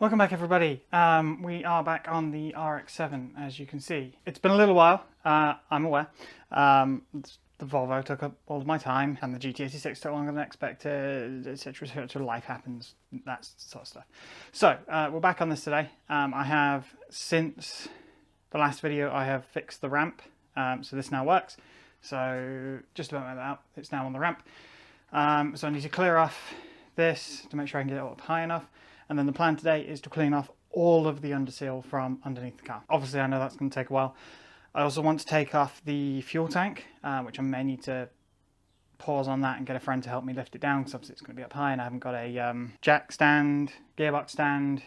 Welcome back, everybody. We are back on the RX7, as you can see. It's been a little while, I'm aware. The Volvo took up all of my time, and the GT86 took longer than expected, etc. etc. Life happens, that sort of stuff. So, we're back on this today. I have, since the last video, I have fixed the ramp, so this now works. So, just about that, it's now on the ramp. So I need to clear off this to make sure I can get it up high enough. And then the plan today is to clean off all of the underseal from underneath the car. Obviously, I know that's going to take a while. I also want to take off the fuel tank, which I may need to pause on that and get a friend to help me lift it down, because obviously it's going to be up high and I haven't got a jack stand, gearbox stand,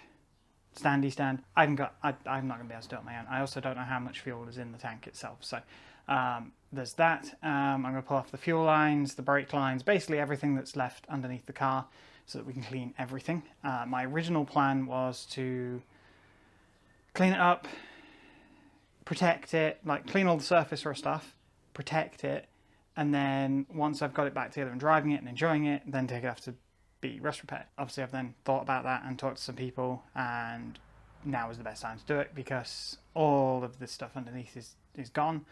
standy stand. I'm not going to be able to do it on my own. I also don't know how much fuel is in the tank itself. So there's that. I'm going to pull off the fuel lines, the brake lines, basically everything that's left underneath the car, so that we can clean everything. My original plan was to clean it up, protect it, like clean all the surface rust off, protect it, and then once I've got it back together and driving it and enjoying it, then take it off to be rust repaired. Obviously, I've then thought about that and talked to some people, and now is the best time to do it because all of this stuff underneath is gone.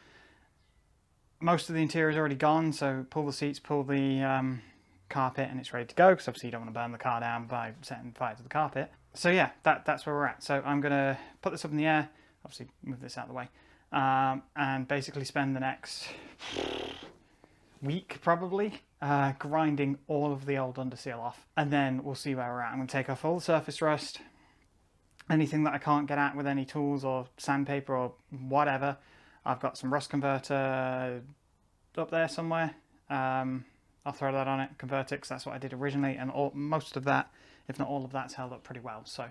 Most of the interior is already gone, so pull the seats, pull the carpet, and it's ready to go, because obviously you don't want to burn the car down by setting fire to the carpet. So yeah, that's where we're at. So I'm going to put this up in the air, obviously move this out of the way, and basically spend the next week probably grinding all of the old underseal off, and then we'll see where we're at. I'm going to take off all the surface rust, anything that I can't get at with any tools or sandpaper or whatever. I've got some rust converter up there somewhere. I'll throw that on it, convert it, because that's what I did originally, and most of that, if not all of that's held up pretty well. So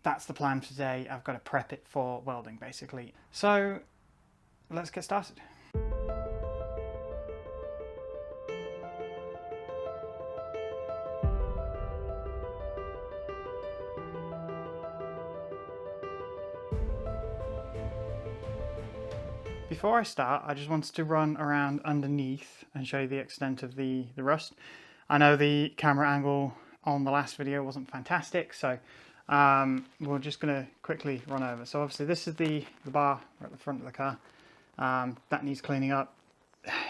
that's the plan for today. I've got to prep it for welding, basically. So let's get started. Before I start, I just wanted to run around underneath and show you the extent of the rust. I know the camera angle on the last video wasn't fantastic, so we're just going to quickly run over. So obviously this is the bar at the front of the car. That needs cleaning up.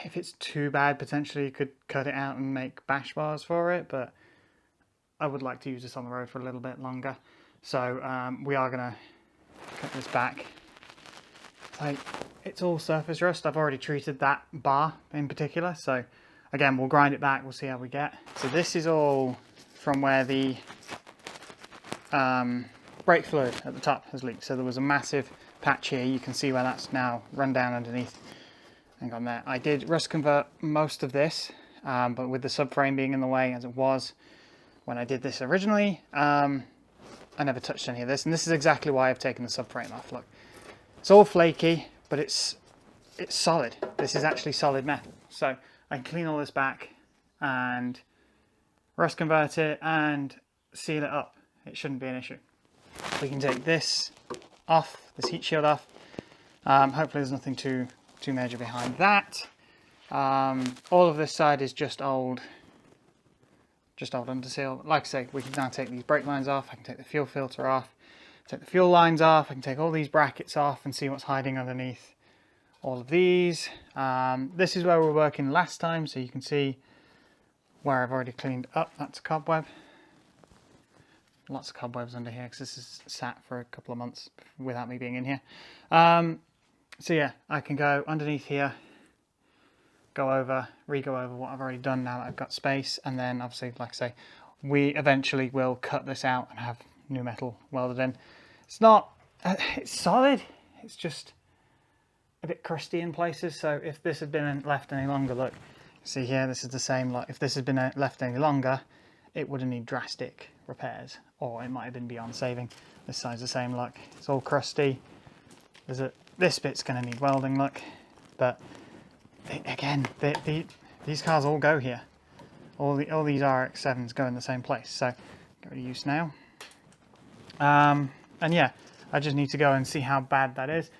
If it's too bad, potentially you could cut it out and make bash bars for it, but I would like to use this on the road for a little bit longer. So we are going to cut this back. It's all surface rust. I've already treated that bar in particular, so again we'll grind it back, we'll see how we get. So this is all from where the brake fluid at the top has leaked. So there was a massive patch here, you can see where that's now run down underneath and gone there. I did rust convert most of this, but with the subframe being in the way as it was when I did this originally, I never touched any of this, and this is exactly why I've taken the subframe off. Look, it's all flaky, but it's solid. This is actually solid metal. So I can clean all this back and rust convert it and seal it up. It shouldn't be an issue. We can take this off, this heat shield off. Hopefully there's nothing too major behind that. All of this side is just old underseal. Like I say, we can now take these brake lines off. I can take the fuel filter off, take the fuel lines off. I can take all these brackets off and see what's hiding underneath all of these. This is where we were working last time, so you can see where I've already cleaned up. That's a cobweb. Lots of cobwebs under here because this is sat for a couple of months without me being in here. So yeah, I can go underneath here, re-go over what I've already done now that I've got space, and then obviously, like I say, we eventually will cut this out and have new metal welded in. It's solid, it's just a bit crusty in places. So if this had been left any longer, look, see here, this is the same. Like if this had been left any longer, it would have needed drastic repairs, or it might have been beyond saving. This side's the same. Look, it's all crusty. This bit's going to need welding. Look, but again, these cars all go here. All these RX7s go in the same place. So get rid of use now. And yeah, I just need to go and see how bad that is.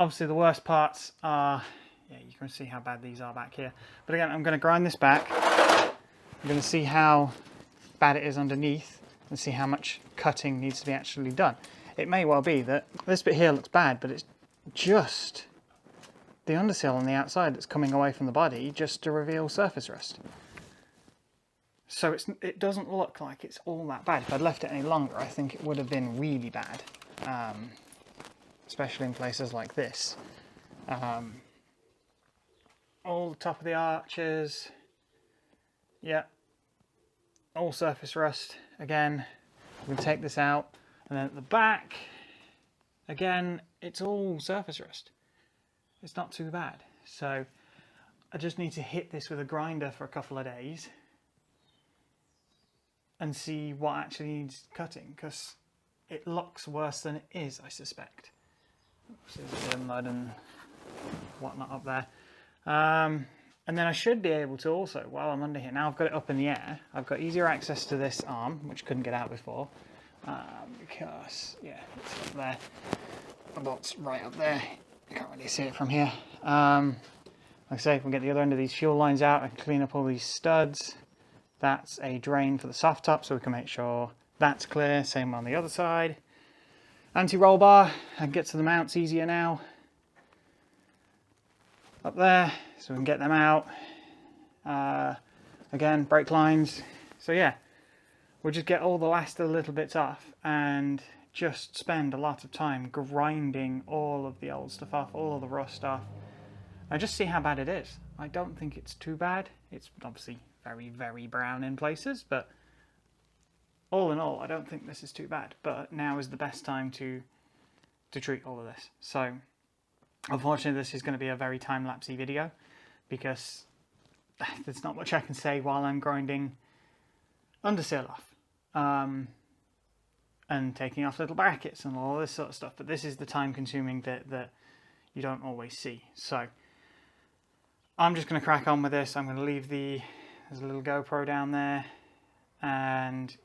Obviously the worst parts are, yeah, you can see how bad these are back here. But again, I'm going to grind this back. I'm going to see how bad it is underneath, and see how much cutting needs to be actually done. It may well be that this bit here looks bad, but it's just the underseal on the outside that's coming away from the body just to reveal surface rust. So it doesn't look like it's all that bad. If I'd left it any longer, I think it would have been really bad, especially in places like this. All the top of the arches, yeah, all surface rust. Again, I'm going to take this out, and then at the back, again, it's all surface rust. It's not too bad. So I just need to hit this with a grinder for a couple of days and see what actually needs cutting, because it looks worse than it is, I suspect. So there's a bit of mud and whatnot up there. And then I should be able to also, while I'm under here, now I've got it up in the air, I've got easier access to this arm, which couldn't get out before, because, yeah, it's up there. The bolt's right up there. You can't really see it from here. Like I say, if we get the other end of these fuel lines out and clean up all these studs, that's a drain for the soft top, so we can make sure that's clear. Same on the other side. Anti-roll bar, I can get to the mounts easier now. Up there, so we can get them out. Again, brake lines. So yeah, we'll just get all the last of the little bits off and just spend a lot of time grinding all of the old stuff off, all of the rust off, and just see how bad it is. I don't think it's too bad. It's obviously very, very brown in places, but all in all, I don't think this is too bad. But now is the best time to treat all of this. So unfortunately, this is going to be a very time-lapsey video because there's not much I can say while I'm grinding underseal off and taking off little brackets and all this sort of stuff. But this is the time-consuming bit that you don't always see. So I'm just going to crack on with this. I'm going to leave there's a little GoPro down there, and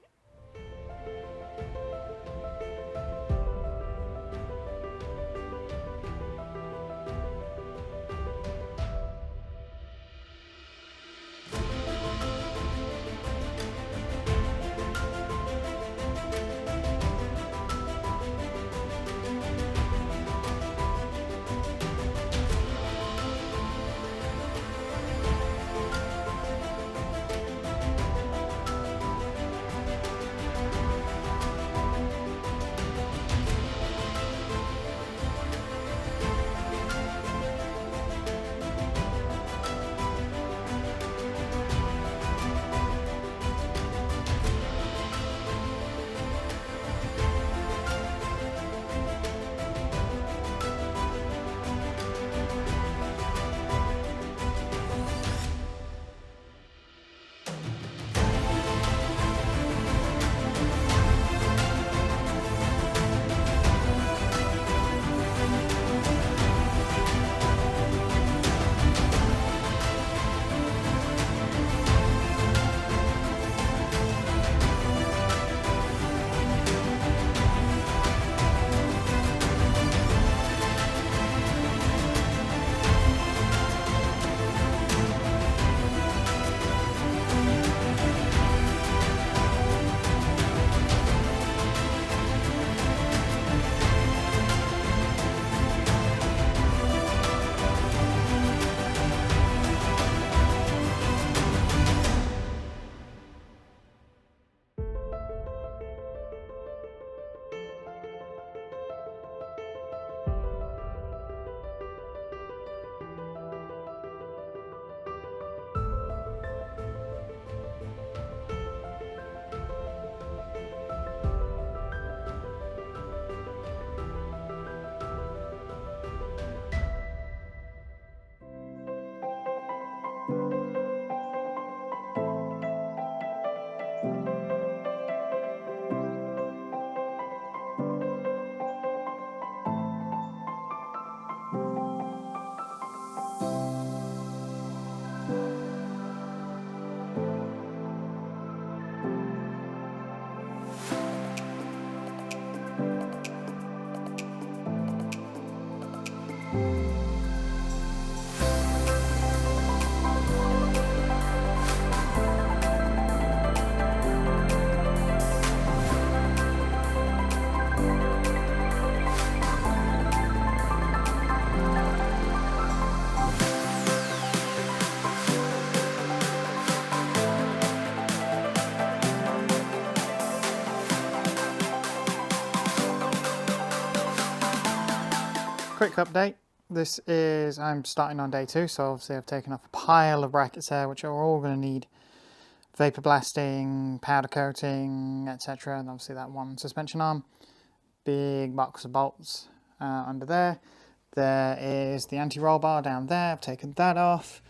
Quick update. This is, I'm starting on day 2, so obviously I've taken off a pile of brackets there, which are all going to need vapor blasting, powder coating, etc. And obviously that one suspension arm. Big box of bolts under there. There is the anti-roll bar down there. I've taken that off.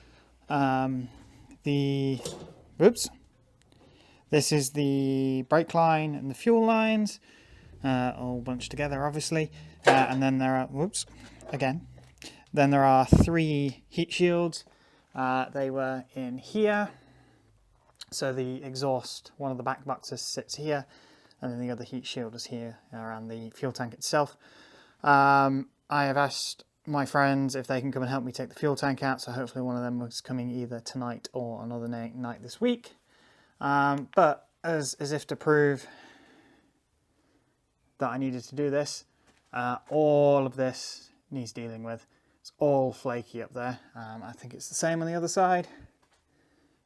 This is the brake line and the fuel lines, all bunched together, obviously. And then there are, Then there are 3 heat shields. They were in here. So the exhaust, one of the back boxes sits here, and then the other heat shield is here around the fuel tank itself. I have asked my friends if they can come and help me take the fuel tank out, so hopefully one of them was coming either tonight or another night this week. But as if to prove that I needed to do this, all of this needs dealing with. It's all flaky up there. I think it's the same on the other side.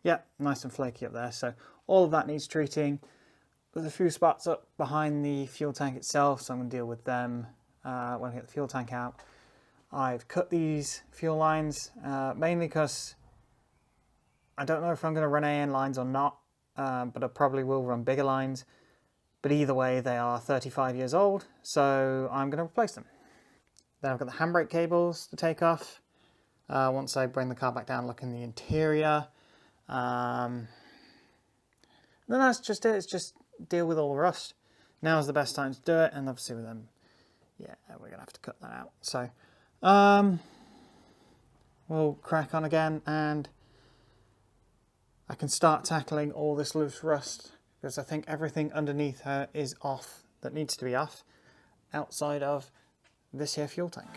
Yeah, nice and flaky up there. So all of that needs treating. There's a few spots up behind the fuel tank itself, so I'm going to deal with them when I get the fuel tank out. I've cut these fuel lines mainly because I don't know if I'm going to run AN lines or not, but I probably will run bigger lines. But either way, they are 35 years old, so I'm going to replace them. Then I've got the handbrake cables to take off once I bring the car back down, look in the interior. Then that's just it. It's just deal with all the rust. Now is the best time to do it, and obviously with them, yeah, we're gonna have to cut that out. So we'll crack on again, and I can start tackling all this loose rust, because I think everything underneath her is off that needs to be off, outside of this here fuel tank.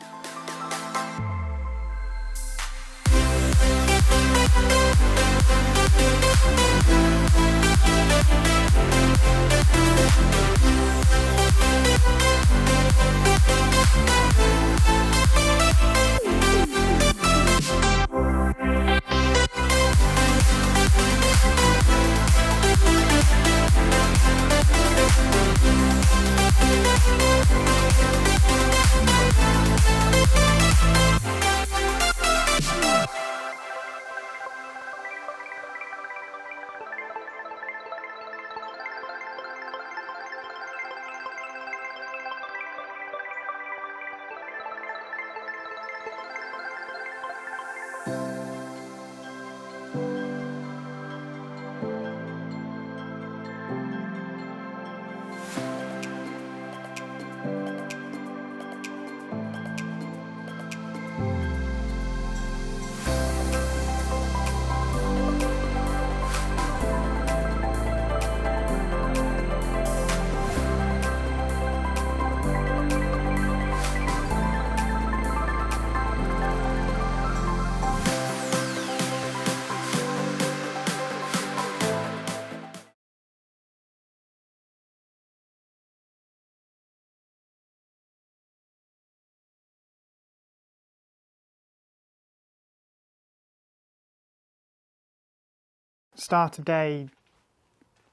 Start of day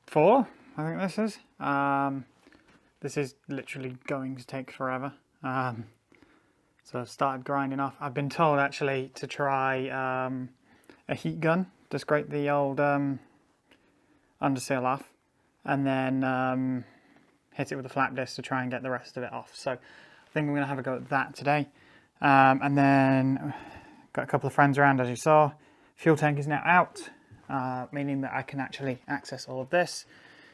4, I think this is. This is literally going to take forever. So I've started grinding off. I've been told actually to try a heat gun to scrape the old underseal off, and then hit it with a flap disc to try and get the rest of it off. So I think I'm going to have a go at that today. And then got a couple of friends around, as you saw. Fuel tank is now out. Meaning that I can actually access all of this.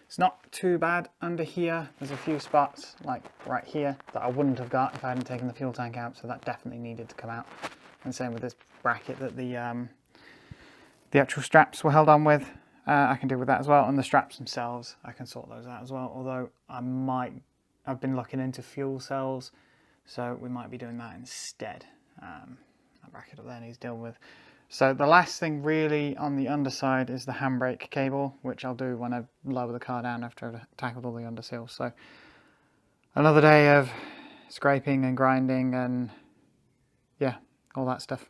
It's not too bad under here. There's a few spots like right here that I wouldn't have got if I hadn't taken the fuel tank out, so that definitely needed to come out. And same with this bracket that the actual straps were held on with. I can deal with that as well, and the straps themselves, I can sort those out as well, although I've been looking into fuel cells, so we might be doing that instead. That bracket up there needs dealt with. So the last thing really on the underside is the handbrake cable, which I'll do when I lower the car down after I've tackled all the underseals. So another day of scraping and grinding and yeah, all that stuff.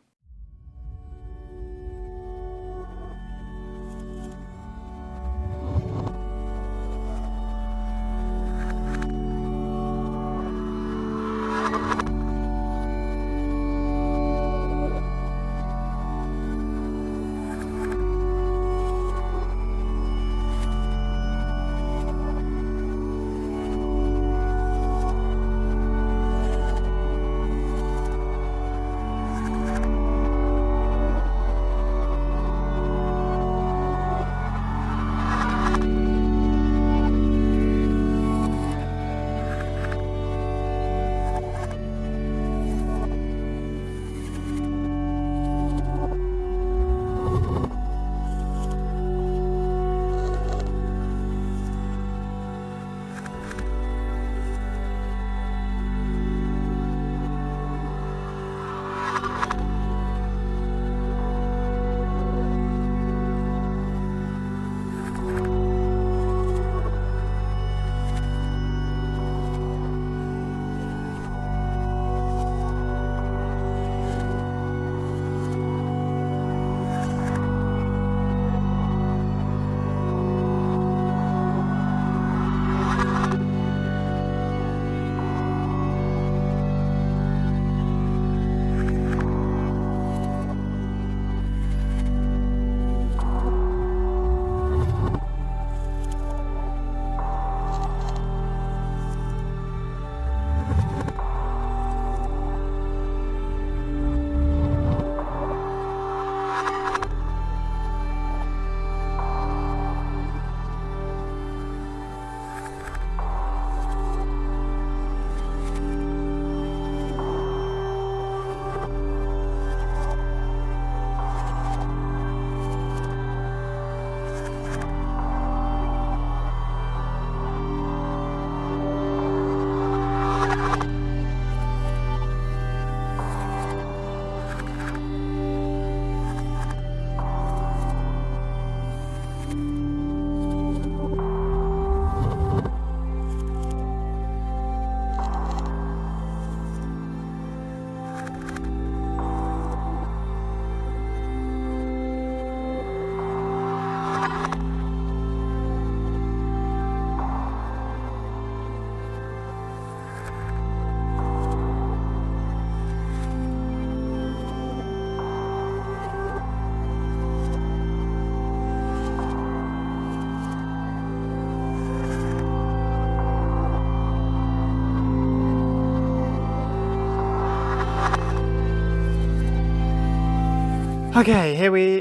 Okay,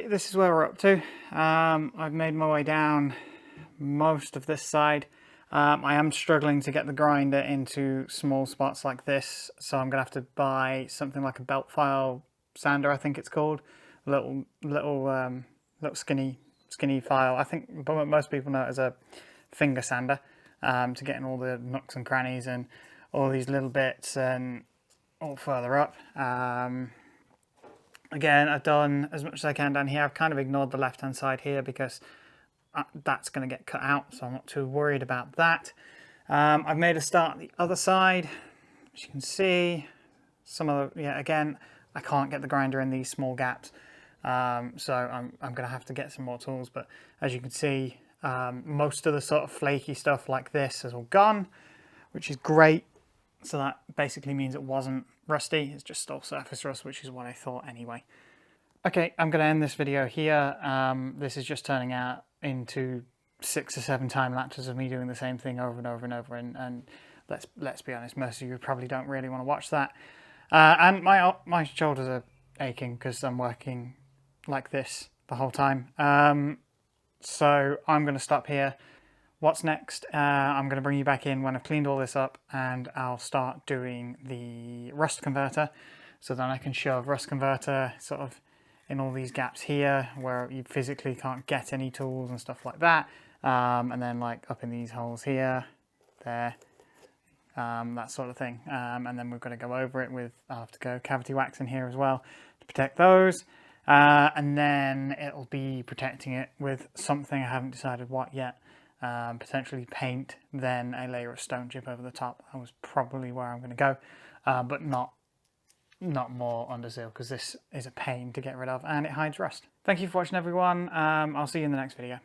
this is where we're up to. I've made my way down most of this side. I am struggling to get the grinder into small spots like this, so I'm gonna have to buy something like a belt file sander, I think it's called. Little skinny file. I think most people know it as a finger sander, to get in all the nooks and crannies and all these little bits and all further up. Again, I've done as much as I can down here. I've kind of ignored the left hand side here because that's going to get cut out, so I'm not too worried about that. I've made a start at the other side. As you can see, some of the, yeah, again, I can't get the grinder in these small gaps, so I'm going to have to get some more tools. But as you can see, most of the sort of flaky stuff like this is all gone, which is great. So that basically means it wasn't rusty, it's just still surface rust, which is what I thought anyway. Okay, I'm going to end this video here. This is just turning out into 6 or 7 time lapses of me doing the same thing over and over and over, and let's be honest, most of you probably don't really want to watch that. And my shoulders are aching because I'm working like this the whole time. So I'm going to stop here. What's next? I'm going to bring you back in when I've cleaned all this up, and I'll start doing the rust converter. So then I can shove rust converter sort of in all these gaps here where you physically can't get any tools and stuff like that. And then like up in these holes here, there, that sort of thing. And then we're going to go over it with, I'll have to go cavity wax in here as well to protect those. And then it'll be protecting it with something, I haven't decided what yet. Potentially paint, then a layer of stone chip over the top. That was probably where I'm going to go, but not more Underseal, because this is a pain to get rid of and it hides rust. Thank you for watching, everyone. I'll see you in the next video.